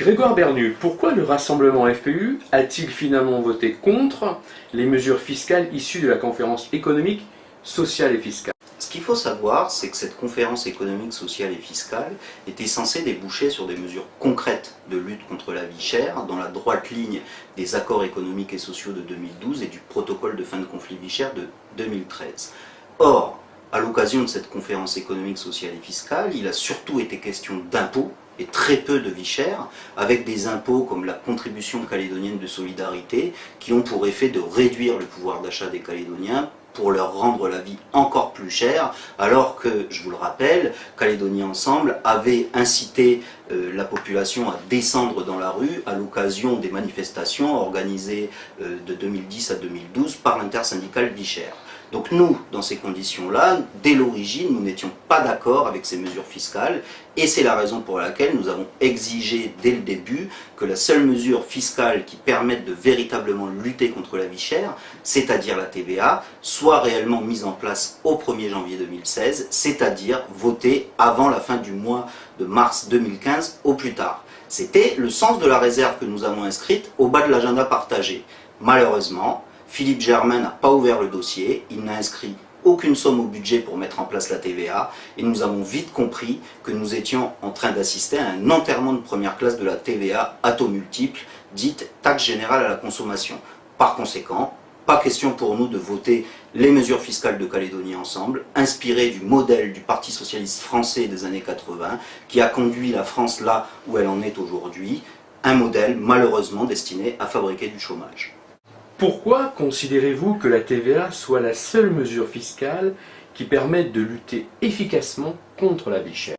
Grégoire Bernu, pourquoi le Rassemblement FPU a-t-il finalement voté contre les mesures fiscales issues de la conférence économique, sociale et fiscale? Ce qu'il faut savoir, c'est que cette conférence économique, sociale et fiscale était censée déboucher sur des mesures concrètes de lutte contre la vie chère, dans la droite ligne des accords économiques et sociaux de 2012 et du protocole de fin de conflit vie chère de 2013. Or, à l'occasion de cette conférence économique, sociale et fiscale, il a surtout été question d'impôts, et très peu de vie chère, avec des impôts comme la contribution calédonienne de solidarité, qui ont pour effet de réduire le pouvoir d'achat des Calédoniens pour leur rendre la vie encore plus chère, alors que, je vous le rappelle, Calédonie Ensemble avait incité la population à descendre dans la rue à l'occasion des manifestations organisées de 2010 à 2012 par l'intersyndicale vie chère. Donc nous, dans ces conditions-là, dès l'origine, nous n'étions pas d'accord avec ces mesures fiscales, et c'est la raison pour laquelle nous avons exigé dès le début que la seule mesure fiscale qui permette de véritablement lutter contre la vie chère, c'est-à-dire la TVA, soit réellement mise en place au 1er janvier 2016, c'est-à-dire votée avant la fin du mois de mars 2015 au plus tard. C'était le sens de la réserve que nous avons inscrite au bas de l'agenda partagé. Malheureusement, Philippe Germain n'a pas ouvert le dossier, il n'a inscrit aucune somme au budget pour mettre en place la TVA, et nous avons vite compris que nous étions en train d'assister à un enterrement de première classe de la TVA à taux multiples, dite taxe générale à la consommation. Par conséquent, pas question pour nous de voter les mesures fiscales de Calédonie Ensemble, inspirées du modèle du Parti socialiste français des années 80, qui a conduit la France là où elle en est aujourd'hui, un modèle malheureusement destiné à fabriquer du chômage. Pourquoi considérez-vous que la TVA soit la seule mesure fiscale qui permette de lutter efficacement contre la vie chère?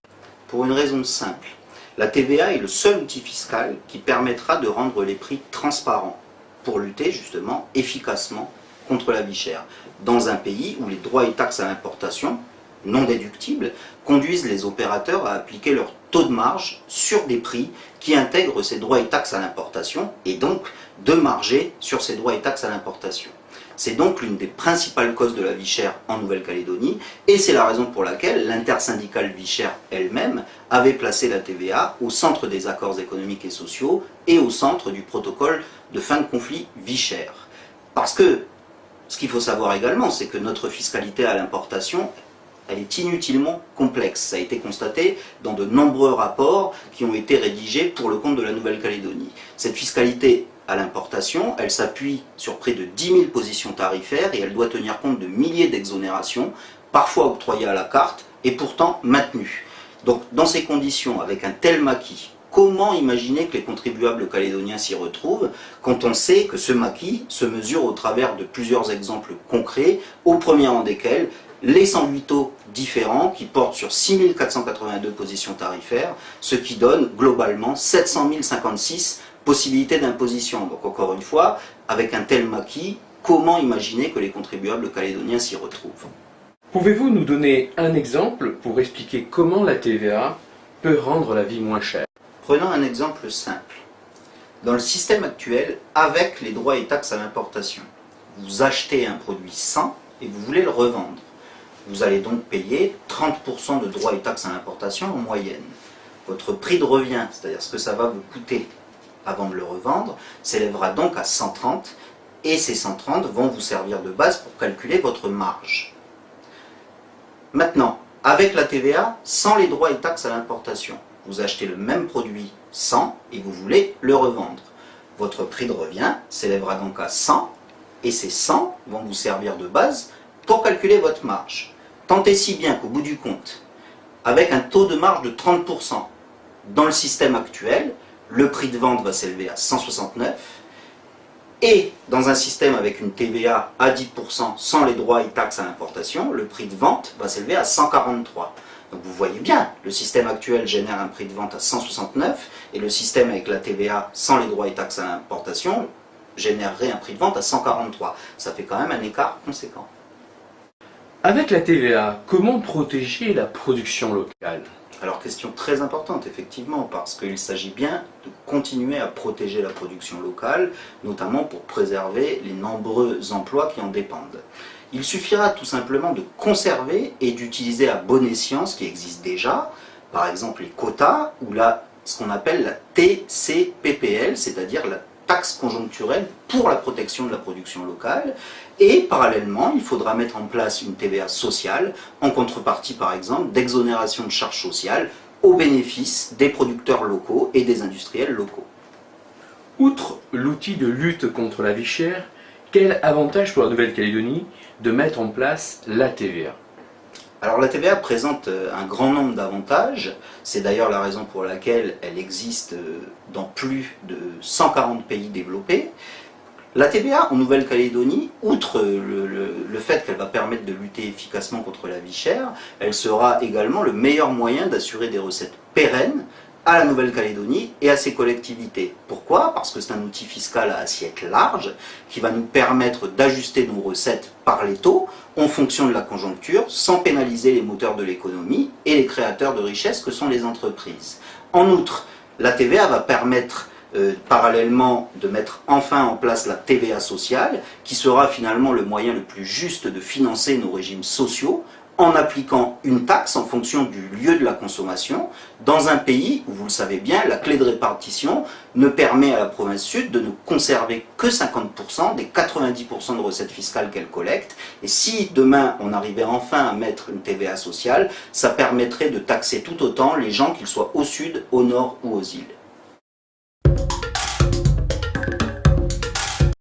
Pour une raison simple. La TVA est le seul outil fiscal qui permettra de rendre les prix transparents pour lutter justement efficacement contre la vie chère, dans un pays où les droits et taxes à l'importation, non déductibles, conduisent les opérateurs à appliquer leur taux de marge sur des prix qui intègrent ces droits et taxes à l'importation, et donc de marger sur ces droits et taxes à l'importation. C'est donc l'une des principales causes de la vie chère en Nouvelle-Calédonie, et c'est la raison pour laquelle l'intersyndicale vie chère elle-même avait placé la TVA au centre des accords économiques et sociaux et au centre du protocole de fin de conflit vie chère. Parce que ce qu'il faut savoir également, c'est que notre fiscalité à l'importation, elle est inutilement complexe. Ça a été constaté dans de nombreux rapports qui ont été rédigés pour le compte de la Nouvelle-Calédonie. Cette fiscalité à l'importation, elle s'appuie sur près de 10 000 positions tarifaires et elle doit tenir compte de milliers d'exonérations, parfois octroyées à la carte et pourtant maintenues. Donc dans ces conditions, avec un tel maquis, comment imaginer que les contribuables calédoniens s'y retrouvent quand on sait que ce maquis se mesure au travers de plusieurs exemples concrets, au premier rang desquels les 108 taux différents qui portent sur 6 482 positions tarifaires, ce qui donne globalement 700 056 possibilités d'imposition. Donc encore une fois, avec un tel maquis, comment imaginer que les contribuables calédoniens s'y retrouvent? Pouvez-vous nous donner un exemple pour expliquer comment la TVA peut rendre la vie moins chère? Prenons un exemple simple. Dans le système actuel, avec les droits et taxes à l'importation, vous achetez un produit 100 et vous voulez le revendre. Vous allez donc payer 30% de droits et taxes à l'importation en moyenne. Votre prix de revient, c'est-à-dire ce que ça va vous coûter avant de le revendre, s'élèvera donc à 130, et ces 130 vont vous servir de base pour calculer votre marge. Maintenant, avec la TVA, sans les droits et taxes à l'importation, vous achetez le même produit 100 et vous voulez le revendre. Votre prix de revient s'élèvera donc à 100, et ces 100 vont vous servir de base pour calculer votre marge. Tant et si bien qu'au bout du compte, avec un taux de marge de 30%, dans le système actuel, le prix de vente va s'élever à 169, et dans un système avec une TVA à 10% sans les droits et taxes à l'importation, le prix de vente va s'élever à 143. Donc vous voyez bien, le système actuel génère un prix de vente à 169, et le système avec la TVA sans les droits et taxes à l'importation générerait un prix de vente à 143. Ça fait quand même un écart conséquent. Avec la TVA, comment protéger la production locale? Alors question très importante effectivement, parce qu'il s'agit bien de continuer à protéger la production locale, notamment pour préserver les nombreux emplois qui en dépendent. Il suffira tout simplement de conserver et d'utiliser à bon escient ce qui existe déjà, par exemple les quotas ou la ce qu'on appelle la TCPPL, c'est-à-dire la taxe conjoncturelle pour la protection de la production locale. Et parallèlement, il faudra mettre en place une TVA sociale, en contrepartie par exemple d'exonération de charges sociales au bénéfice des producteurs locaux et des industriels locaux. Outre l'outil de lutte contre la vie chère, quel avantage pour la Nouvelle-Calédonie de mettre en place la TVA? Alors la TVA présente un grand nombre d'avantages, c'est d'ailleurs la raison pour laquelle elle existe dans plus de 140 pays développés. La TVA en Nouvelle-Calédonie, outre le fait qu'elle va permettre de lutter efficacement contre la vie chère, elle sera également le meilleur moyen d'assurer des recettes pérennes à la Nouvelle-Calédonie et à ses collectivités. Pourquoi? Parce que c'est un outil fiscal à assiette large qui va nous permettre d'ajuster nos recettes par les taux en fonction de la conjoncture sans pénaliser les moteurs de l'économie et les créateurs de richesses que sont les entreprises. En outre, la TVA va permettre parallèlement de mettre enfin en place la TVA sociale qui sera finalement le moyen le plus juste de financer nos régimes sociaux en appliquant une taxe en fonction du lieu de la consommation, dans un pays où, vous le savez bien, la clé de répartition ne permet à la province sud de ne conserver que 50% des 90% de recettes fiscales qu'elle collecte. Et si demain on arrivait enfin à mettre une TVA sociale, ça permettrait de taxer tout autant les gens, qu'ils soient au sud, au nord ou aux îles.